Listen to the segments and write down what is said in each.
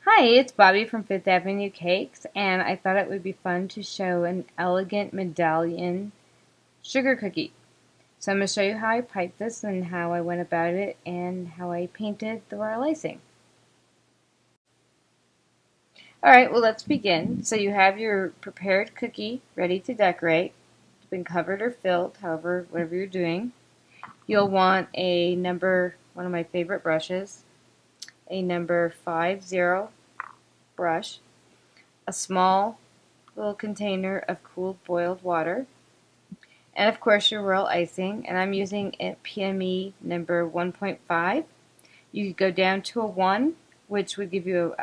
Hi, it's Bobby from Fifth Avenue Cakes, and I thought it would be fun to show an elegant medallion sugar cookie. So I'm going to show you how I piped this and how I went about it and how I painted the royal icing. Alright, well let's begin. So you have your prepared cookie ready to decorate. It's been covered or filled, however, whatever you're doing. You'll want one of my favorite brushes, a number 50 brush, a small little container of cooled boiled water, and of course your royal icing, and I'm using a PME number 1.5. You could go down to a 1, which would give you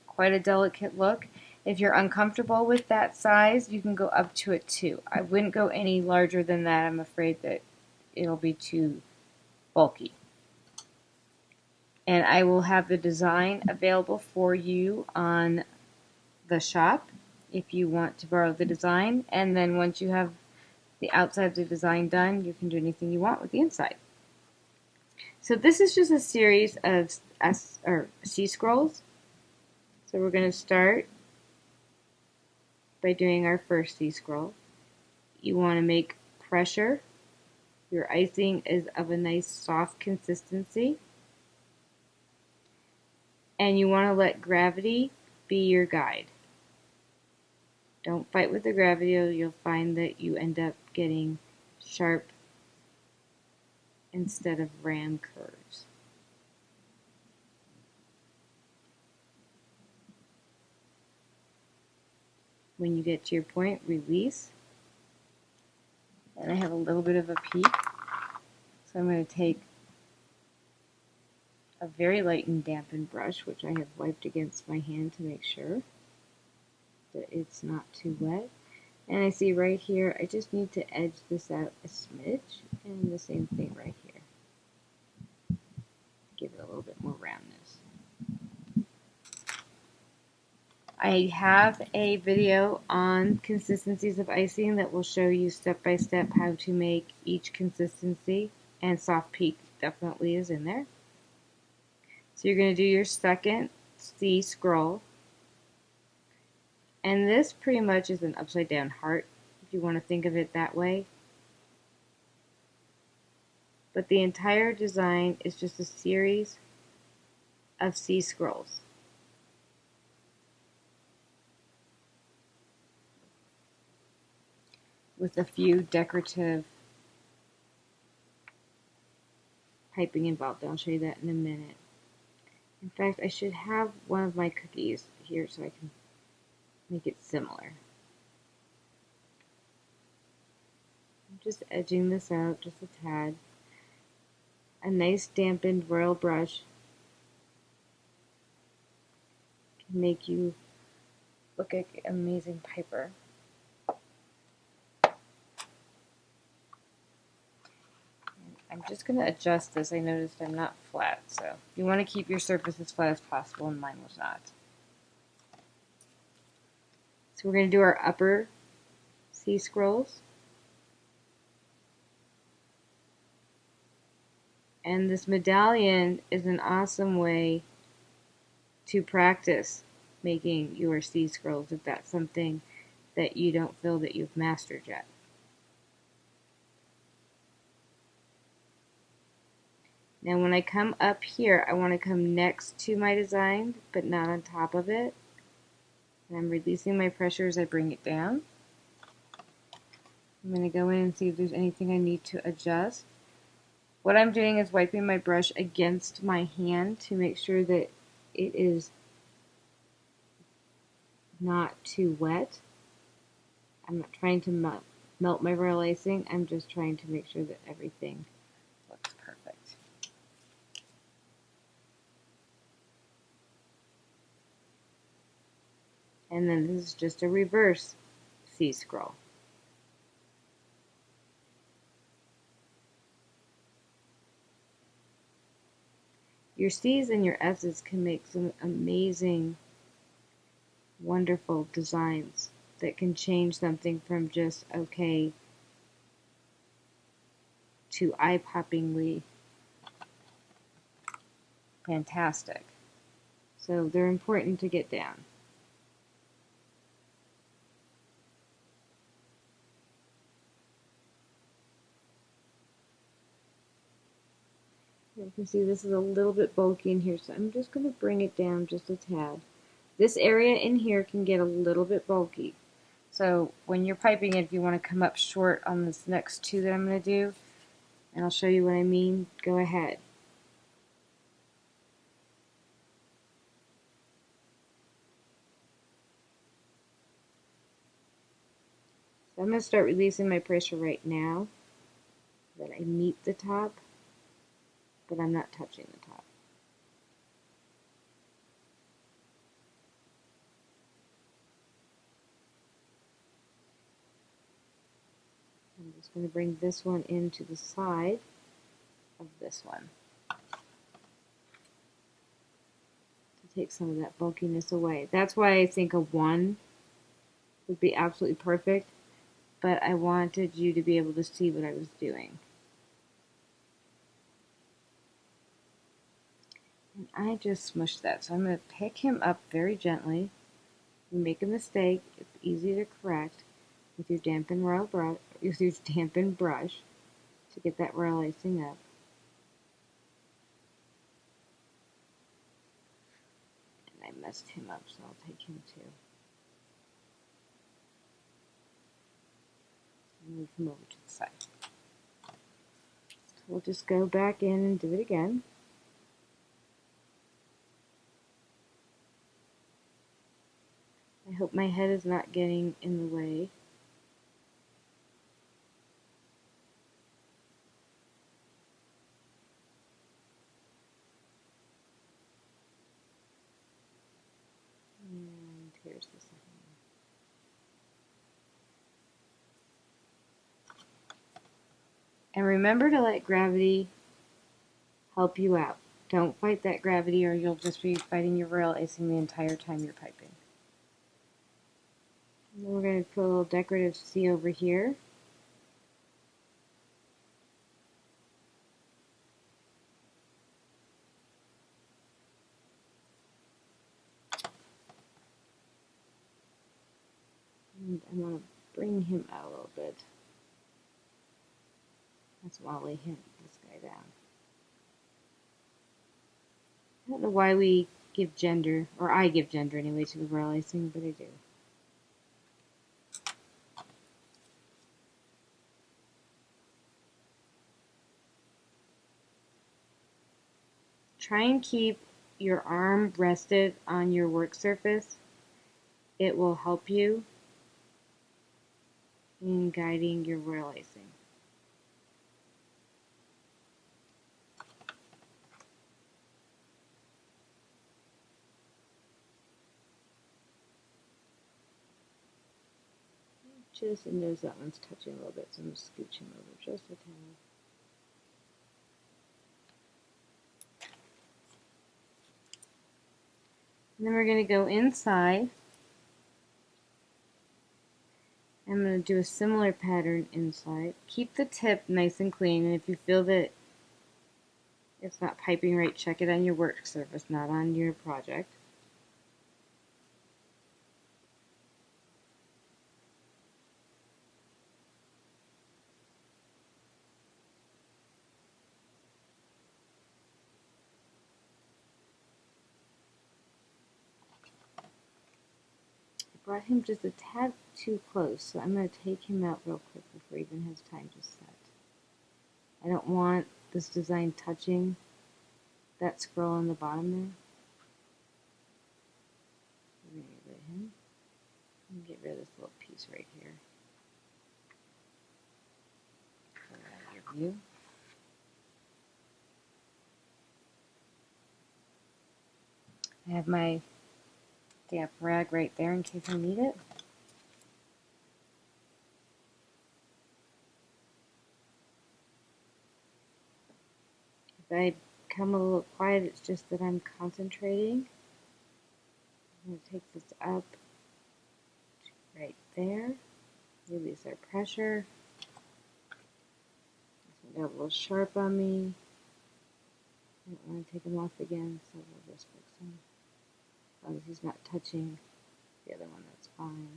quite a delicate look. If you're uncomfortable with that size, you can go up to a 2. I wouldn't go any larger than that. I'm afraid that it'll be too bulky. And I will have the design available for you on the shop if you want to borrow the design. And then once you have the outside of the design done, you can do anything you want with the inside. So this is just a series of C scrolls. So we're going to start by doing our first C scroll. You want to make pressure. Your icing is of a nice soft consistency. And you want to let gravity be your guide. Don't fight with the gravity, or you'll find that you end up getting sharp instead of ram curves. When you get to your point, release. And I have a little bit of a peak, so I'm going to take a very light and dampened brush, which I have wiped against my hand to make sure that it's not too wet. And I see right here, I just need to edge this out a smidge, and the same thing right here. Give it a little bit more roundness. I have a video on consistencies of icing that will show you step by step how to make each consistency, and soft peak definitely is in there. So you're going to do your second C scroll, and this pretty much is an upside down heart if you want to think of it that way. But the entire design is just a series of C scrolls. With a few decorative piping involved. I'll show you that in a minute. In fact, I should have one of my cookies here so I can make it similar. I'm just edging this out just a tad. A nice dampened royal brush can make you look like an amazing piper. I'm just going to adjust this. I noticed I'm not flat, so you want to keep your surface as flat as possible, and mine was not. So we're going to do our upper C scrolls. And this medallion is an awesome way to practice making your C scrolls if that's something that you don't feel that you've mastered yet. Now when I come up here, I want to come next to my design, but not on top of it. And I'm releasing my pressure as I bring it down. I'm going to go in and see if there's anything I need to adjust. What I'm doing is wiping my brush against my hand to make sure that it is not too wet. I'm not trying to melt my royal icing. I'm just trying to make sure that everything looks perfect. And then this is just a reverse C scroll. Your C's and your S's can make some amazing, wonderful designs that can change something from just okay to eye-poppingly fantastic. So they're important to get down. You can see this is a little bit bulky in here, so I'm just going to bring it down just a tad. This area in here can get a little bit bulky. So when you're piping it, if you want to come up short on this next two that I'm going to do, and I'll show you what I mean, go ahead. So I'm going to start releasing my pressure right now so that I meet the top, but I'm not touching the top. I'm just going to bring this one into the side of this one to take some of that bulkiness away. That's why I think a 1 would be absolutely perfect, but I wanted you to be able to see what I was doing. And I just smushed that, so I'm going to pick him up very gently. You make a mistake, it's easy to correct with your dampened brush to get that royal icing up. And I messed him up, so I'll take him too. Move him over to the side. So we'll just go back in and do it again. I hope my head is not getting in the way. And here's the second one. And remember to let gravity help you out. Don't fight that gravity or you'll just be fighting your royal icing the entire time you're piping. And then we're going to put a little decorative C over here. And I'm going to bring him out a little bit. That's why we hit this guy down. I don't know why we give gender, or I give gender anyway, to the royal icing, but I do. Try and keep your arm rested on your work surface. It will help you in guiding your royal icing. Just notice that one's touching a little bit, so I'm going to scooch him over just a tad. And then we're going to go inside. I'm going to do a similar pattern inside. Keep the tip nice and clean, and if you feel that it's not piping right, check it on your work surface, not on your project. Brought him just a tad too close, so I'm going to take him out real quick before he even has time to set. I don't want this design touching that scroll on the bottom there. We're going to get rid of him. And get rid of this little piece right here. Put it out of your view. I have my damp rag right there in case I need it. If I come a little quiet, it's just that I'm concentrating. I'm going to take this up right there. Release our pressure. This one got a little sharp on me. I don't want to take them off again, so we'll just fix them. As long as he's not touching the other one, that's fine.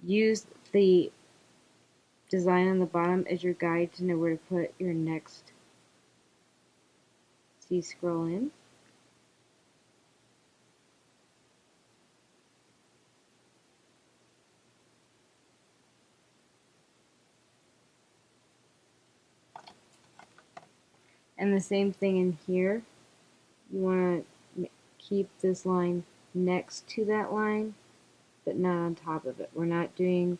Use the design on the bottom as your guide to know where to put your next C-scroll in. And the same thing in here. You want to keep this line next to that line, but not on top of it. We're not doing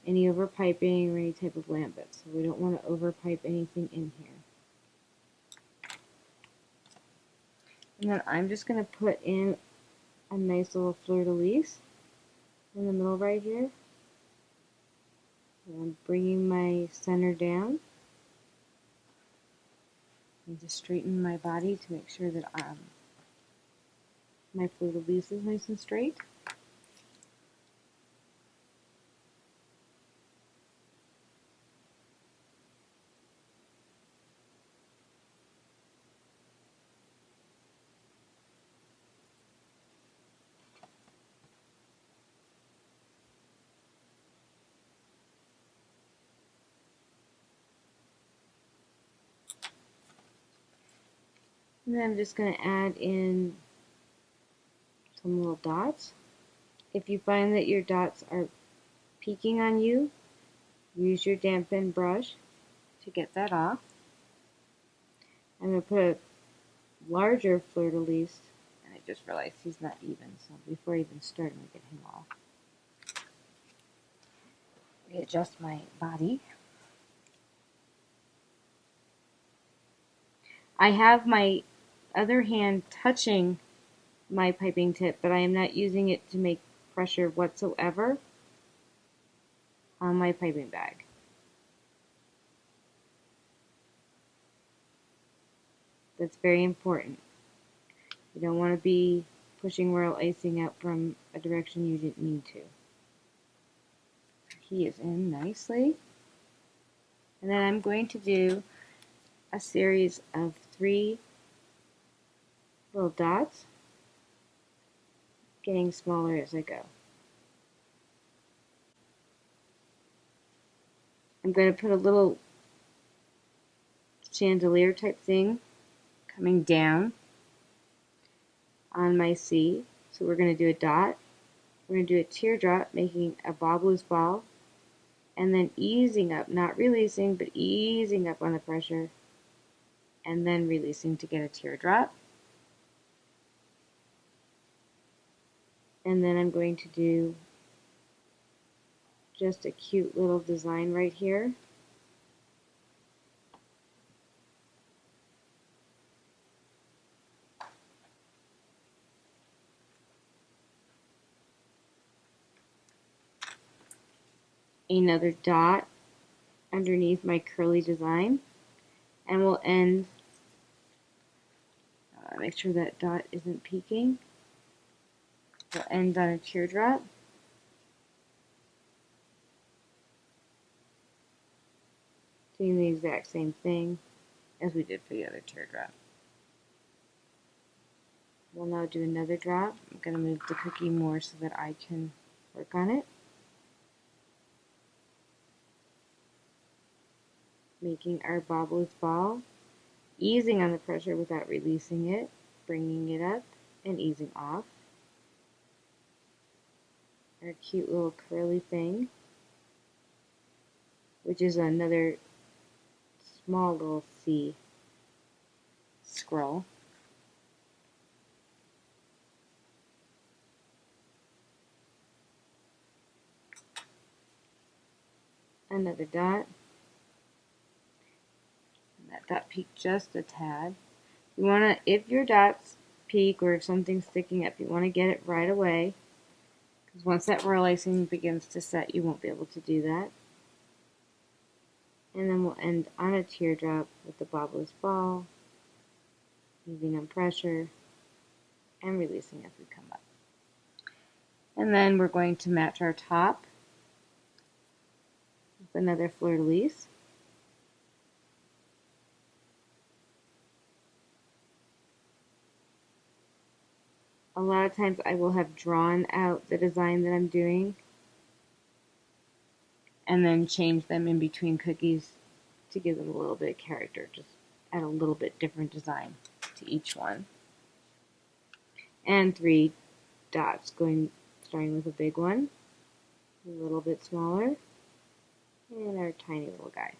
any overpiping or any type of lambit, so we don't want to overpipe anything in here. And then I'm just going to put in a nice little fleur-de-lis in the middle right here. And I'm bringing my center down. And just straighten my body to make sure that my fleur-de-lis is nice and straight. And then I'm just going to add in some little dots. If you find that your dots are peeking on you, use your dampen brush to get that off. I'm going to put a larger fleur-de-lis, and I just realized he's not even, so before I even start, I'm going to get him off. Readjust my body. I have my other hand touching my piping tip, but I am not using it to make pressure whatsoever on my piping bag. That's very important. You don't want to be pushing royal icing out from a direction you didn't need to. He is in nicely. And then I'm going to do a series of 3 little dots, getting smaller as I go. I'm going to put a little chandelier type thing coming down on my C. So we're going to do a dot. We're going to do a teardrop, making a bob loose ball, and then easing up, not releasing, but easing up on the pressure, and then releasing to get a teardrop. And then I'm going to do just a cute little design right here. Another dot underneath my curly design, and we'll end, make sure that dot isn't peeking. We'll end on a teardrop. Doing the exact same thing as we did for the other teardrop. We'll now do another drop. I'm going to move the cookie more so that I can work on it. Making our bob loose ball, easing on the pressure without releasing it, bringing it up and easing off. Our cute little curly thing, which is another small little C scroll. Another dot. And that dot peaked just a tad. You want to, if your dots peak or if something's sticking up, you want to get it right away. Because once that royal icing begins to set, you won't be able to do that. And then we'll end on a teardrop with the bob loose ball, easing on pressure, and releasing as we come up. And then we're going to match our top with another fleur-de-lis. A lot of times I will have drawn out the design that I'm doing and then change them in between cookies to give them a little bit of character, just add a little bit different design to each one. And 3 dots, starting with a big one, a little bit smaller, and our tiny little guy.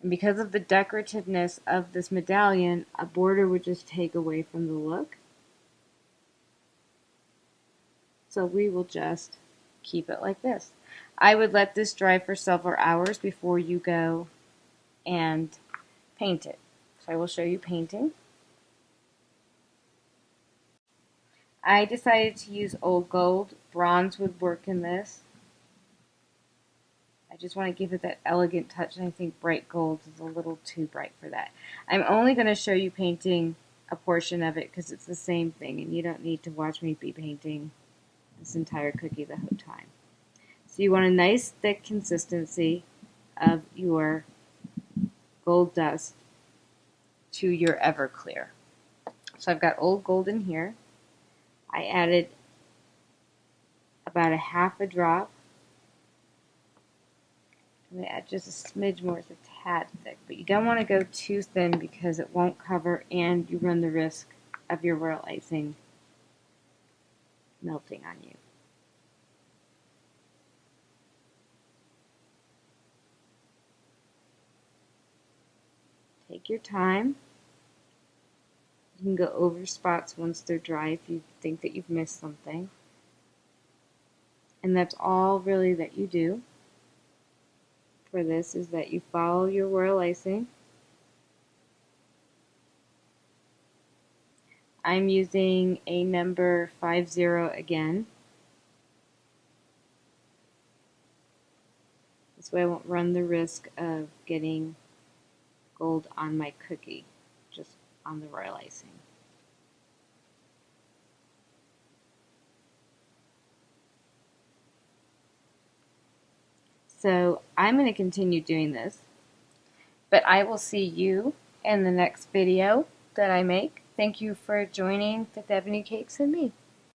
And because of the decorativeness of this medallion, a border would just take away from the look. So we will just keep it like this. I would let this dry for several hours before you go and paint it. So I will show you painting. I decided to use old gold. Bronze would work in this. I just want to give it that elegant touch, and I think bright gold is a little too bright for that. I'm only going to show you painting a portion of it because it's the same thing, and you don't need to watch me be painting this entire cookie the whole time. So you want a nice thick consistency of your gold dust to your Everclear. So I've got old gold in here. I added about a half a drop. I'm going to add just a smidge more, it's a tad thick, but you don't want to go too thin because it won't cover and you run the risk of your royal icing melting on you. Take your time. You can go over spots once they're dry if you think that you've missed something. And that's all really that you do for this, is that you follow your royal icing. I'm using a number 50 again. This way I won't run the risk of getting gold on my cookie, just on the royal icing. So I'm going to continue doing this, but I will see you in the next video that I make. Thank you for joining with Ebony Cakes and me.